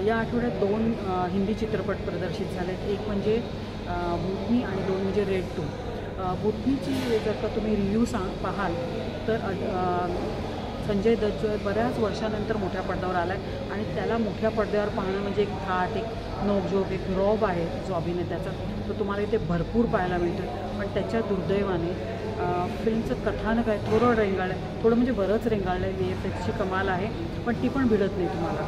या आठवड्यात 2 हिंदी चित्रपट प्रदर्शित झालेत. एक म्हणजे भूतनी आणि 2 म्हणजे रेड 2. भूतनीची जर का तुम्ही रिव्ह्यू पाहाल तर संजय दत्त जो बऱ्याच वर्षानंतर मोठ्या पडद्यावर आला आहे आणि त्याला मोठ्या पडद्यावर पाहणं म्हणजे एक थाट, एक नोकझोक, एक रॉब आहे जो अभिनेत्याचा, तो तुम्हाला इथे भरपूर पाहायला मिळतो. पण त्याच्या दुर्दैवाने फिल्मचं कथानक आहे थोडं रेंगाळलं आहे, थोडं म्हणजे बरंच रेंगाळलं आहे. VFXची कमाल आहे पण ती पण भिडत नाही तुम्हाला.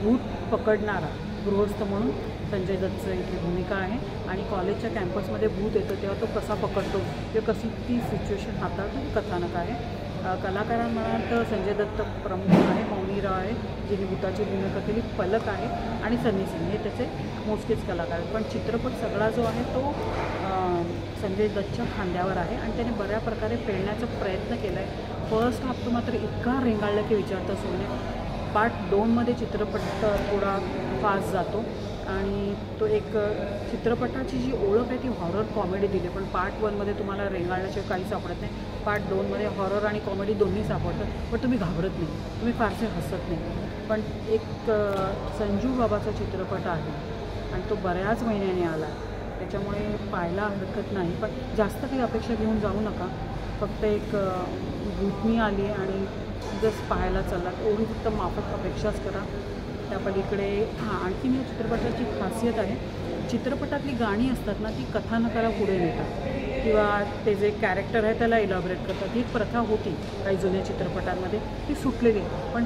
भूत पकडणारा गृहस्थ म्हणून संजय दत्तचं इथे भूमिका आहे आणि कॉलेजच्या कॅम्पसमध्ये भूत येतं तेव्हा तो कसा पकडतो किंवा कशी ती सिच्युएशन हाताळतो कथानक आहे. कलाकारां म्हणाल तर संजय दत्त प्रमुख आहे, मौनी राव आहे जिने भूताची भूमिका केली, पलक आहे आणि सन्नी सिंग हे त्याचे मोजकेच कलाकार आहेत. पण चित्रपट सगळा जो आहे तो संजय दत्तच्या खांद्यावर आहे आणि त्याने बऱ्या प्रकारे पेलण्याचा प्रयत्न केला आहे. फर्स्ट हाफ तो मात्र इतका रेंगाळला की विचारता सोडणे. पार्ट 2मध्ये चित्रपट थोडा फास्ट जातो आणि तो एक चित्रपटाची जी ओळख आहे ती हॉरर कॉमेडी दिली, पण पार्ट 1मध्ये तुम्हाला रेंगाळण्याशिवाय काही सापडत नाही. पार्ट 2मध्ये हॉरर आणि कॉमेडी दोन्ही सापडतात पण तुम्ही घाबरत नाही, तुम्ही फारसे हसत नाही. पण एक संजू बाबाचा चित्रपट आहे आणि तो बऱ्याच महिन्याने आला, त्याच्यामुळे पाहायला हरकत नाही. पण जास्त काही अपेक्षा घेऊन जाऊ नका. फक्त एक भूतनी आली आणि जस्ट पाहायला चाललात एवढी फक्त माफक अपेक्षाच करा. त्या पलीकडे आणखीन या चित्रपटाची खासियत आहे, चित्रपटातली गाणी असतात ना ती कथानकाला पुढे नेतात किंवा ते जे कॅरेक्टर आहे त्याला इलॅबोरेट करतात. ही एक प्रथा होती काही जुन्या चित्रपटांमध्ये, ती सुटलेली. पण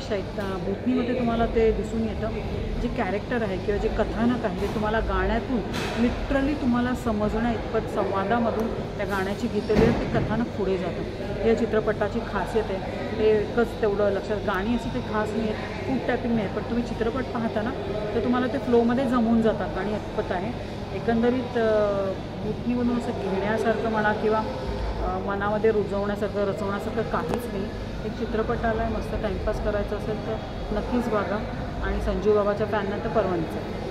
भूतनीमध्ये तुम्हाला ते दिसून येतं, जे कॅरेक्टर आहे किंवा जे कथानक आहे ते तुम्हाला गाण्यातून लिटरली तुम्हाला समजण्या इतपत संवादामधून त्या गाण्याची गीतं ते कथानक पुढे जातं. या चित्रपटाची खासियत आहे. ते एकच तेवढं लक्षात, गाणी अशी ते खास नाही आहेत, खूप टॅपिंग नाही आहेत, पण तुम्ही चित्रपट पाहता ना तर तुम्हाला ते फ्लोमध्ये जमून जातात. गाणी अत्पत आहे. एकंदरीत भूतनीमधून असं घेण्यासारखं म्हणा किंवा मनामध्ये रुजवण्यासारखं रचवण्यासारखं काहीच नाही. एक चित्रपट आला आहे, मस्त टाईमपास करायचा असेल तर नक्कीच बघा आणि संजू बाबाच्या फॅनना तर परवानच आहे.